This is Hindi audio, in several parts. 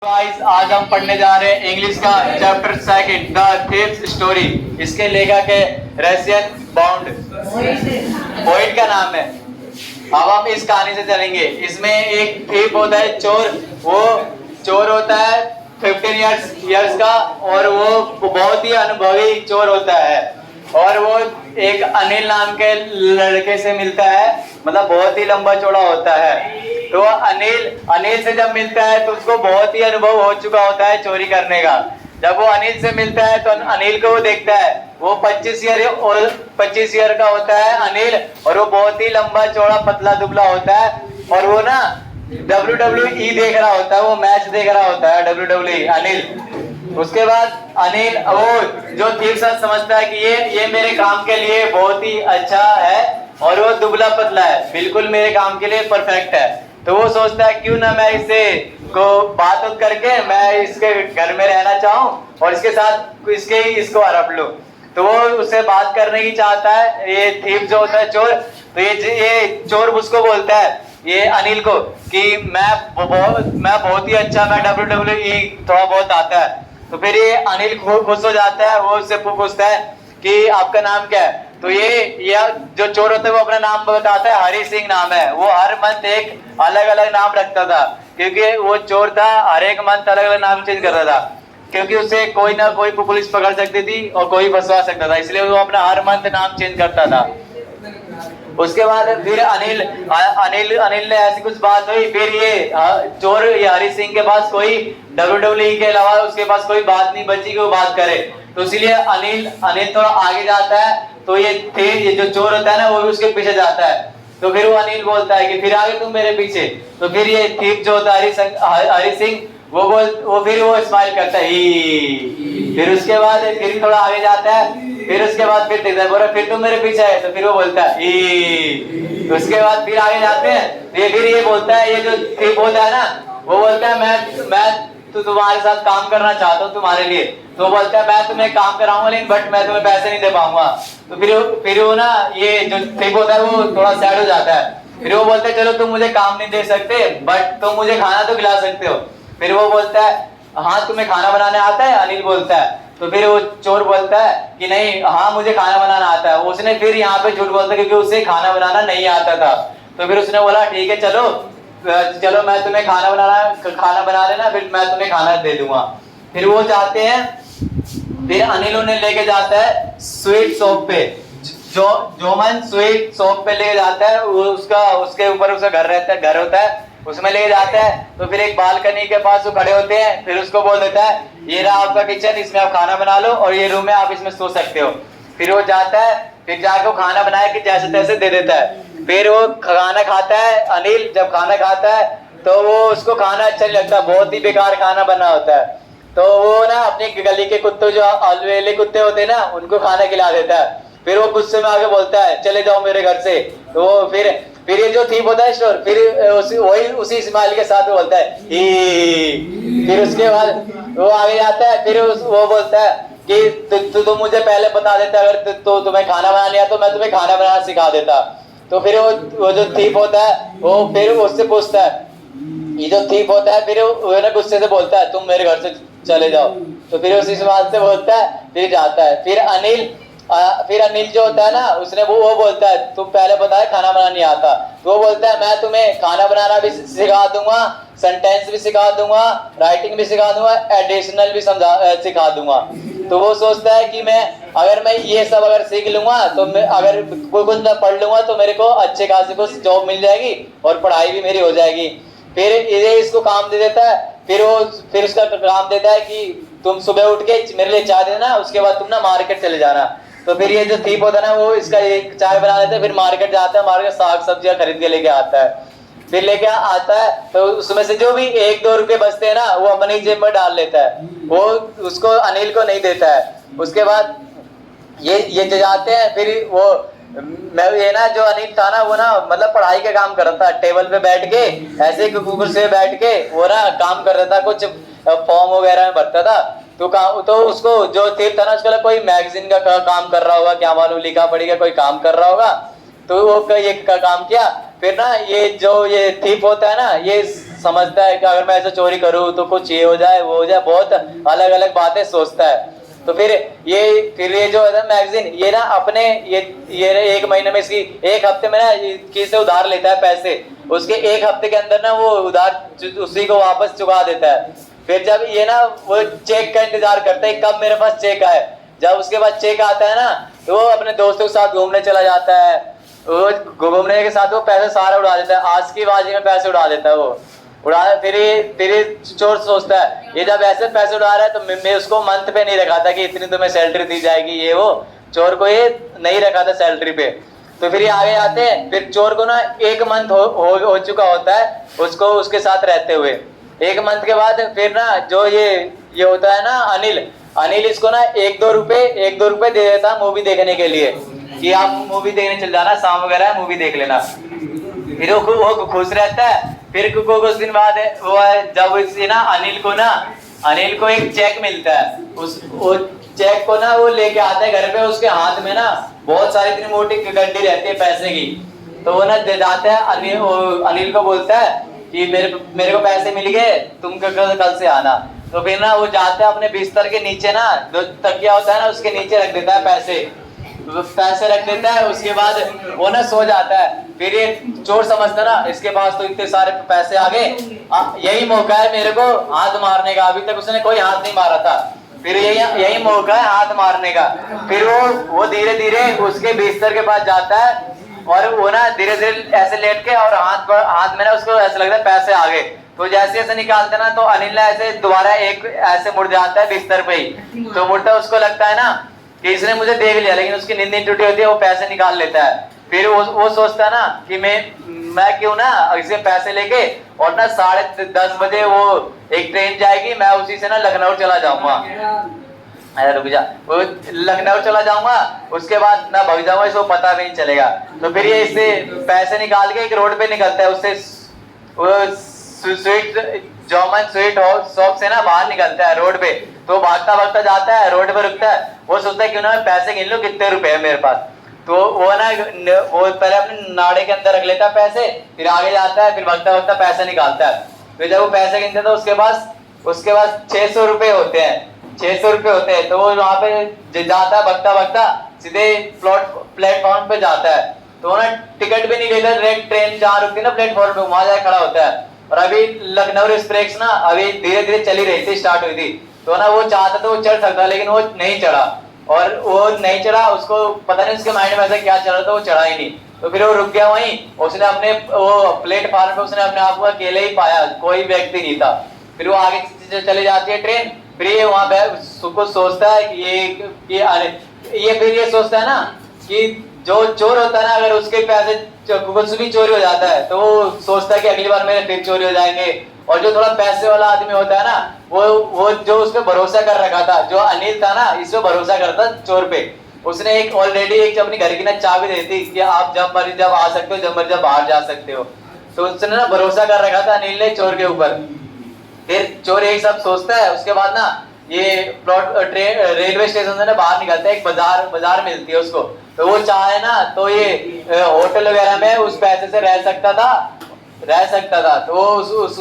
गाइस आज हम पढ़ने जा रहे हैं इंग्लिश का chapter second the thieves story. इसके लेखक है रशियन बाउंड पोइट का नाम है। अब हम इस कहानी से चलेंगे। इसमें एक थीव होता है चोर। वो चोर होता है 15 इयर्स का और वो बहुत ही अनुभवी चोर होता है और वो एक अनिल नाम के लड़के से मिलता है, मतलब बहुत ही लंबा चौड़ा होता है। तो अनिल से जब मिलता है तो उसको बहुत ही अनुभव हो चुका होता है चोरी करने का। जब वो अनिल से मिलता है तो अनिल को वो देखता है, वो 25 ईयर का होता है अनिल, और वो बहुत ही लंबा चौड़ा पतला दुबला होता है और वो ना WWE देख रहा होता है, वो मैच देख रहा होता है WWE अनिल। उसके बाद अनिल वो जो ठीक साथ समझता है कि ये मेरे काम के लिए बहुत ही अच्छा है और वो दुबला पतला है, बिल्कुल मेरे काम के लिए परफेक्ट है। तो वो सोचता है क्यों ना मैं इसे को बात करके मैं इसके घर में रहना चाहूँ और इसके साथ इसको हड़प लूं। तो वो उससे बात करने की चाहता है, ये थीव जो होता है चोर। तो ये चोर उसको बोलता है ये अनिल को कि मैं बहुत ही अच्छा, मैं WWE थोड़ा बहुत आता है। तो फिर ये अनिल खुश हो जाता है, वो उससे पूछता है कि आपका नाम क्या है। तो ये जो चोर होता है वो अपना नाम बताता है, हरी सिंह नाम है। वो हर मंथ एक अलग अलग नाम रखता था क्योंकि वो चोर था, हर एक मंथ अलग अलग नाम चेंज करता था क्योंकि उसे कोई ना कोई पुलिस पकड़ सकती थी और कोई फंसवा सकता था, इसलिए वो अपना हर मंथ नाम चेंज करता था। उसके बाद फिर अनिल ने ऐसी कुछ बात हुई, फिर ये चोर ये हरी सिंह के पास कोई WWE के अलावा उसके पास कोई बात नहीं बची कि वो बात करे। तो इसीलिए अनिल थोड़ा आगे जाता है। तो ये जो चोर होता है ना वो भी उसके पीछे जाता है। तो फिर वो अनिल बोलता है कि फिर आगे तुम मेरे पीछे। तो फिर ये थीव जो होता है हरी सिंह वो फिर वो स्माइल करता है ही। फिर उसके बाद फिर थोड़ा आगे जाता है, फिर उसके बाद फिर देखता है, बोला फिर तुम मेरे पीछे है। तो फिर वो बोलता है ही। उसके बाद फिर आगे जाते हैं, फिर ये बोलता है, ये जो थीव होता है ना वो बोलता है मैं तो तुम्हारे साथ काम करना चाहता हूँ तुम्हारे लिए। तो वो बोलता है मैं तुम्हें काम कराऊंगा लेकिन बट मैं तुम्हें पैसे नहीं दे पाऊंगा। तो फिर वो ना ये जो थीव होता है वो थोड़ा सैड हो जाता है। फिर वो बोलते हैं चलो तुम मुझे काम नहीं दे सकते बट तुम मुझे खाना तो खिला सकते हो। फिर वो बोलता है हाँ तुम्हें खाना बनाने आता है, अनिल बोलता है। तो फिर वो चोर बोलता है कि नहीं हाँ मुझे खाना बनाना आता है। उसने फिर यहाँ पे झूठ बोलता क्योंकि उसे खाना बनाना नहीं आता था। तो फिर उसने बोला ठीक है चलो मैं तुम्हें खाना बना लेना, फिर मैं तुम्हें खाना दे दूंगा। फिर वो जाते हैं, फिर अनिल उन्हें लेके जाता है स्वीट शॉप पे, जोमन स्वीट शॉप पे लेके जाता है। वो उसके ऊपर उसका घर होता है, उसमें ले जाता है। तो फिर एक बालकनी के पास वो खड़े होते हैं, फिर उसको बोल देता है ये रहा आपका किचन, इसमें आप खाना बना लो और ये रूम है आप इसमें सो सकते हो। फिर वो जाता है, फिर जाके वो खाना बनाया कि जैसे तैसे दे देता है। फिर वो खाना खाता है अनिल। जब खाना खाता है तो वो उसको खाना अच्छा नहीं लगता, बहुत ही बेकार खाना बना होता है। तो वो ना अपनी गली के कुत्ते जो अलवेले कुत्ते होते हैं ना उनको खाना खिला देता है। फिर वो गुस्से में आके बोलता है चले जाओ मेरे घर से। तो वो फिर ये जो थीप होता है स्टोर, फिर उसी स्माइल के साथ बोलता है ही। फिर उसके बाद वो आगे जाता है, फिर वो बोलता है कि तुम मुझे पहले बता देता, अगर तुम्हें खाना बनाना तो मैं तुम्हें खाना बनाना सिखा देता। तो फिर वो जो थीप होता है वो फिर उससे पूछता है, ये जो थीप होता है फिर वो ना गुस्से से बोलता है तुम मेरे घर से चले जाओ। तो फिर उसी बात से बोलता है, फिर जाता है। फिर अनिल जो होता है ना उसने वो बोलता है तुम पहले बताया खाना बनाना नहीं आता। तो वो बोलता है मैं तुम्हें खाना बनाना भी सिखा दूंगा, सेंटेंस भी सिखा दूंगा, राइटिंग भी सिखा दूंगा, एडिशनल भी सिखा दूंगा। तो वो सोचता है कि अगर मैं ये सब अगर सीख लूंगा तो मैं अगर कुछ ना पढ़ लूंगा तो मेरे को अच्छे खासे कुछ जॉब मिल जाएगी और पढ़ाई भी मेरी हो जाएगी। फिर ये इसको काम दे देता है। फिर उसका काम देता है कि तुम सुबह उठ के मेरे लिए चाय देना, उसके बाद तुम ना मार्केट चले जाना। तो फिर ये जो थीप होता है ना वो इसका एक चाय बना लेता है, फिर मार्केट जाता है, मार्केट साग सब्जियां खरीद के लेके आता है। फिर लेके आता है तो उसमें से जो भी 1-2 रुपए बचते हैं ना वो अपनी जेब में डाल लेता है, वो उसको अनिल को नहीं देता है। उसके बाद ये जाते हैं। फिर वो ये ना जो अनिल था ना वो ना मतलब पढ़ाई का काम कर रहा था, टेबल पे बैठ के ऐसे कुकुर से बैठ के वो ना काम कर रहा था, कुछ फॉर्म वगैरह में भरता था। तो उसको जो थीप था ना उसका कोई मैगजीन का काम कर रहा होगा, क्या मालूम लिखा पढ़ेगा कोई काम कर रहा होगा। तो वो ये काम किया। फिर ना ये थीप होता है ना ये समझता है कि अगर मैं ऐसे चोरी करूँ तो कुछ ये हो जाए वो हो जाए, बहुत अलग अलग बातें सोचता है। तो फिर ये जो है ना मैगजीन, ये ना अपने ये एक महीने में, इसकी एक हफ्ते में ना किसी से उधार लेता है पैसे, उसके एक हफ्ते के अंदर ना वो उधार उसी को वापस चुका देता है। फिर जब ये ना वो चेक का इंतजार करता है कब मेरे पास चेक आए, जब उसके बाद चेक आता है ना तो वो अपने दोस्तों के साथ घूमने चला जाता है। वो घूमने के साथ वो पैसे सारा उड़ा देता है, आज की बाजी में पैसे उड़ा देता है वो उड़ा। फिर ये चोर सोचता है ये जब ऐसे पैसे उड़ा रहा है तो मैं उसको मंथ पे नहीं रखा था कि इतनी तुम्हें सैलरी दी जाएगी, ये वो चोर को ये नहीं रखा था सैलरी पे। तो फिर ये आगे आते हैं, फिर चोर को ना एक मंथ हो चुका होता है उसको उसके साथ रहते हुए। एक मंथ के बाद फिर ना जो ये होता है ना अनिल इसको ना एक दो रुपए दे देता मूवी देखने के लिए कि आप मूवी देखने चल जाना, शाम वगैरह मूवी देख लेना। फिर वो खुश रहता है। फिर कुछ दिन बाद वो जब इसे ना अनिल को एक चेक मिलता है, वो चेक को ना वो लेके आता है घर पे। उसके हाथ में ना बहुत सारी इतनी मोटी गड्डी रहती है पैसे की, तो वो ना दे जाता है अनिल को बोलता है कि मेरे को पैसे मिल गए, तुम कल से आना। तो फिर ना वो जाता है अपने बिस्तर के नीचे ना जो तकिया होता है ना उसके नीचे रख देता है पैसे रख देता है। उसके बाद वो ना सो जाता है। फिर ये चोर समझता ना इसके पास तो इतने सारे पैसे आ गए, यही मौका है मेरे को हाथ मारने का, अभी तक उसने कोई हाथ नहीं मारा था, फिर यही मौका है हाथ मारने का। फिर वो धीरे धीरे उसके बिस्तर के पास जाता है और वो ना धीरे धीरे ऐसे लेट के और हाथ में ना उसको ऐसा लगता है पैसे आ गए। तो जैसे ऐसे निकालता ना तो अनिल ना ऐसे दोबारा एक ऐसे मुड़ जाता है बिस्तर पे ही। तो मुड़ता उसको लगता है ना कि इसने मुझे देख लिया, लेकिन उसकी नींद नहीं टूटी होती है, वो पैसे निकाल लेता है। फिर वो सोचता है ना कि मैं क्यों ना इसे पैसे लेके और ना 10:30 बजे वो एक ट्रेन जाएगी, मैं उसी से ना लखनऊ चला जाऊंगा। रुक जा, वो लखनऊ चला जाऊंगा, उसके बाद ना भाग जाऊंगा, इसको पता भी नहीं चलेगा। तो फिर ये इससे पैसे निकाल के एक रोड पे निकलता है, उससे जॉमन स्वीट शॉप से ना बाहर निकलता है रोड पे। तो भागता भागता जाता है, रोड पे रुकता है, वो सोचता है क्यों ना मैं पैसे गिन लूं कितने रुपए है मेरे पास। तो वो ना वो पहले अपने नाड़े के अंदर रख लेता है पैसे, फिर आगे जाता है, फिर भागता भागता पैसे निकालता है। फिर जब वो पैसे गिनते हैं तो उसके पास 600 रुपए होते हैं, 600 रुपए होते हैं। तो वो वहां पे जाता है भागता भागता, सीधे प्लेटफॉर्म पे जाता है। तो ना टिकट भी नहीं लेता, डायरेक्ट ट्रेन जहाँ रुकती है ना प्लेटफॉर्म पे वहां जाकर खड़ा होता है। और अभी लखनऊ एक्सप्रेस ना अभी धीरे धीरे चली रही थी, स्टार्ट हुई थी। तो ना वो चाहता तो वो चढ़ सकता, लेकिन वो नहीं चढ़ा। और वो नहीं चढ़ा, उसको पता नहीं उसके माइंड में ऐसा क्या चल रहा था, वो चढ़ा ही नहीं। तो फिर वो रुक गया वहीं। उसने अपने वो प्लेटफॉर्म पे उसने अपने आप को अकेले ही पाया, कोई व्यक्ति नहीं था। फिर वो आगे चली जाती है ट्रेन। फिर ये वहां पे कुछ सोचता है कि ये फिर ये सोचता है ना कि जो चोर होता है ना, अगर उसके पैसे कुछ भी चोरी हो जाता है तो वो सोचता है कि अगली बार मेरे फिर चोरी हो जाएंगे। और जो थोड़ा पैसे वाला आदमी होता है ना, वो जो उस पर भरोसा कर रखा था, जो अनिल था ना, इस पे भरोसा करता चोर पे। उसने एक ऑलरेडी एक अपनी घर की ना चाबी दी थी कि आप जब मर्जी जब आ सकते हो, जब मर्जी जब बाहर जा सकते हो। तो उसने ना भरोसा कर रखा था अनिल ने चोर के ऊपर। फिर चोर यही सब सोचता है। उसके बाद ना ये रेलवे स्टेशन से ना बाहर निकलता है, एक बाजार मिलती है उसको। तो वो चाहे ना तो ये होटल वगैरह में उस पैसे से रह सकता था। तो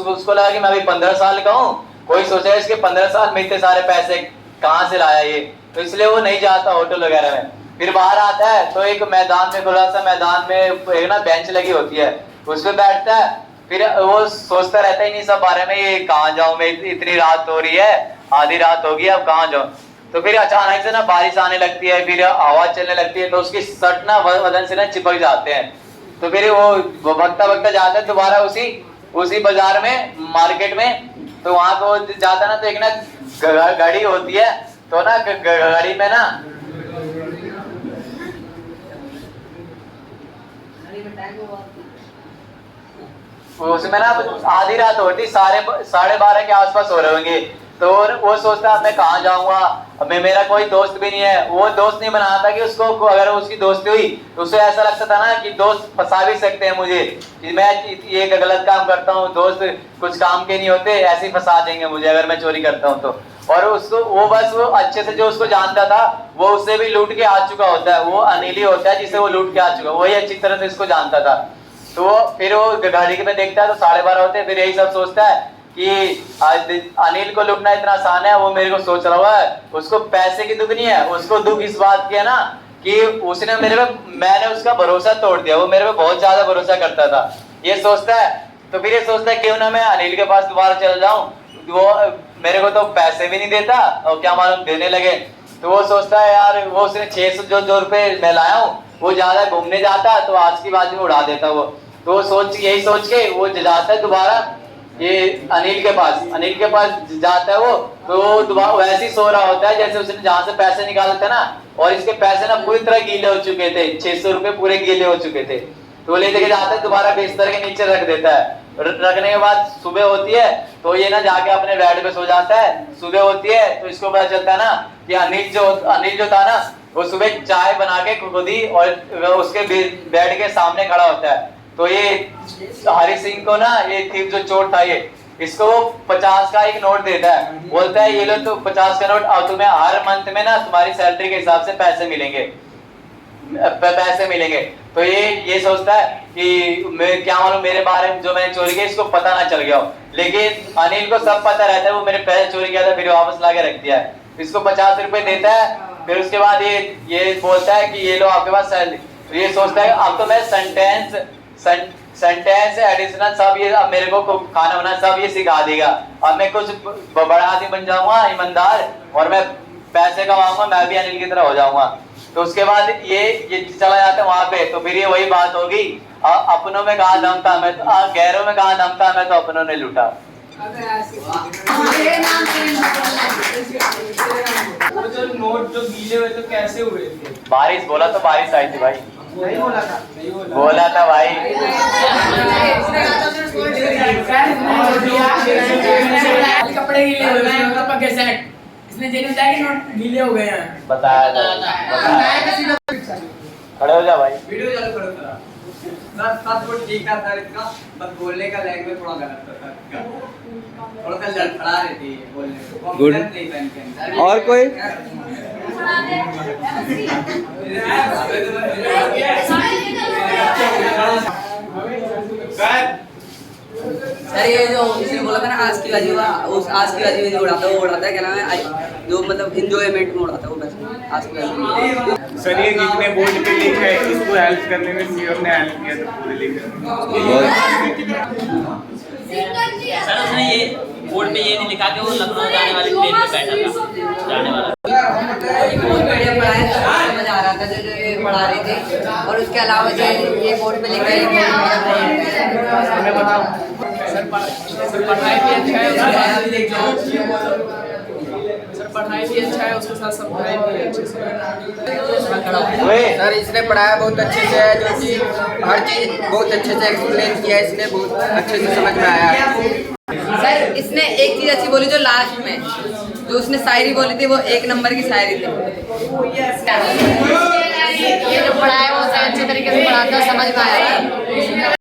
उसको लगा कि मैं अभी 15 साल का हूँ, कोई सोचा इसके 15 साल में इतने सारे पैसे कहाँ से लाया ये, तो इसलिए वो नहीं जाता होटल वगैरह में। फिर बाहर आता है तो एक मैदान में, खुला सा मैदान में एक ना बेंच लगी होती है, उस पर बैठता है। फिर वो सोचता रहता है इन्हीं सब बारे में, ये कहाँ जाऊँ मैं, इतनी रात हो रही है, आधी रात होगी, अब कहाँ जाऊँ। तो फिर अचानक से ना बारिश आने लगती है, फिर आवाज चलने लगती है, तो उसकी शर्ट ना बदन से ना चिपक जाते हैं। तो फिर वो भगता भगता जाता है दोबारा उसी बाजार में, मार्केट में। तो वहां पे वो जाता ना तो एक ना गाड़ी होती है। तो ना गाड़ी में ना उसमें ना आधी रात होती, 12:30 के आसपास हो रहे होंगे। तो वो सोचता है मैं कहाँ जाऊंगा, मैं मेरा कोई दोस्त भी नहीं है। वो दोस्त नहीं बना था कि उसको अगर उसकी दोस्ती हुई तो उसे ऐसा लगता था ना कि दोस्त फंसा भी सकते हैं मुझे, कि मैं ये गलत काम करता हूँ, दोस्त कुछ काम के नहीं होते, ऐसे ही फंसा देंगे मुझे अगर मैं चोरी करता हूँ तो। और उसको वो अच्छे से जो उसको जानता था वो उससे भी लूट के आ चुका होता है, वो अनिल ही होता है जिसे वो लूट के आ चुका, वही अच्छी तरह से इसको जानता था। तो फिर वो घड़ी में देखता है तो 12:30 होते हैं। फिर यही सब सोचता है कि अनिल को लुटना इतना आसान है, वो मेरे को सोच रहा हुआ है। उसको पैसे की दुख नहीं है, उसको दुख इस बात की है ना कि उसने मैंने उसका भरोसा तोड़ दिया। वो मेरे पे बहुत ज्यादा भरोसा करता था, ये सोचता है। तो फिर ये सोचता है क्यों ना मैं अनिल के पास दोबारा चल जाऊं, वो मेरे को तो पैसे भी नहीं देता और क्या मालूम देने लगे। तो वो सोचता है यार वो उसने 600 जो रुपए मैं लाया हूँ वो ज्यादा घूमने जाता तो आज की बात में उड़ा देता वो। तो वो यही सोच के वो जाता है दोबारा ये अनिल के पास जाता है वो। तो दोबारा वैसे ही सो रहा होता है जैसे उसने जहां से पैसे निकाले थे ना, और इसके पैसे ना पूरी तरह गीले हो चुके थे, 600 रुपए पूरे गीले हो चुके थे। तो वो ले लेके जाता है दोबारा बिस्तर के नीचे रख देता है। रखने के बाद सुबह होती है तो ये ना जाके अपने बेड पे सो जाता है। सुबह होती है तो इसको पता चलता है ना कि अनिल जो था ना वो सुबह चाय बना के खुद ही और उसके बेड के सामने खड़ा होता है। तो ये हरि सिंह को ना ये थीफ जो चोट था ये इसको 50 का एक नोट देता है। बोलता है ये लो तो 50 का नोट, और तुम्हें हर मंथ में ना तुम्हारी सैलरी के हिसाब से पैसे मिलेंगे। तो ये सोचता है कि मैं क्या मालूम मेरे बारे में जो मैंने चोरी किया इसको पता ना चल गया हो। लेकिन अनिल को सब पता रहता है वो मेरे पैसे चोरी किया था, फिर वापस ला के रख दिया है। इसको 50 रुपए देता है। फिर उसके बाद ये बोलता है कि ये लो आपके पास सैलरी। तो ये सोचता है अब तो मैं सेंटेंस एडिशनल सब ये अब मेरे को खाना वाना सब ये सिखा देगा। अब मैं कुछ बड़ा आदमी बन जाऊंगा ईमानदार, और मैं पैसे कमाऊंगा, मैं भी अनिल की तरह हो जाऊंगा। तो उसके बाद ये चला जाता है वहां पे। तो फिर ये वही बात होगी, अपनों में कहा दम था मैं गैरों में कहा दम था, मैं तो अपनों ने लूटा। वो जो नोट जो गीले हुए तो कैसे हुए थे? बारिश बोला तो बारिश आई थी भाई। नहीं बोला था भाई। कपड़े गीले हो गए हैं, पक्के सेट इसने जेल में जाके नोट गीले हो गए हैं। बताया खड़े हो जा भाई। वीडियो चालू करो जरा। सब कुछ ठीक था सर इसका, बस बोलने का लैंग्वेज थोड़ा गलत था सर। थोड़ा सा लड़खड़ा रही थी बोलने में, कॉन्फिडेंस नहीं था इनके अंदर। और कोई सर ये जो इसने बोला था ना आज की बाजी जो उड़ाता है वो उड़ाता है क्या नाम है जो मतलब एंजॉयमेंट में उड़ाता है वो बस आज की बाजी। सर ये जितने बोर्ड पे लिखा है इसको हेल्प करने में सीएम ने हेल्प किया था पूरे लिखने। सर उसने ये बोर्ड पे ये नहीं लिखा कि वो लखनऊ जाने वाली ट्रेन में बैठा था जाने वाला। बहुत बढ़िया पढ़ाया था, मजा आ रहा था जो ये पढ़ा रहे थे। और उसके अलावा जो ये बोर्ड पे लिखा है सर पढ़ाई भी अच्छा है उसके साथ सब पढ़ाई भी अच्छे से। सर इसने पढ़ाया बहुत अच्छे से है, जो कि हर चीज बहुत अच्छे से एक्सप्लेन किया, इसने बहुत अच्छे से समझ में आया। सर इसने एक चीज अच्छी बोली जो लास्ट में जो उसने शायरी बोली थी वो 1 नंबर की शायरी थी। ये जो पढ़ाया वो अच्छे तरीके से पढ़ाता समझ में आया।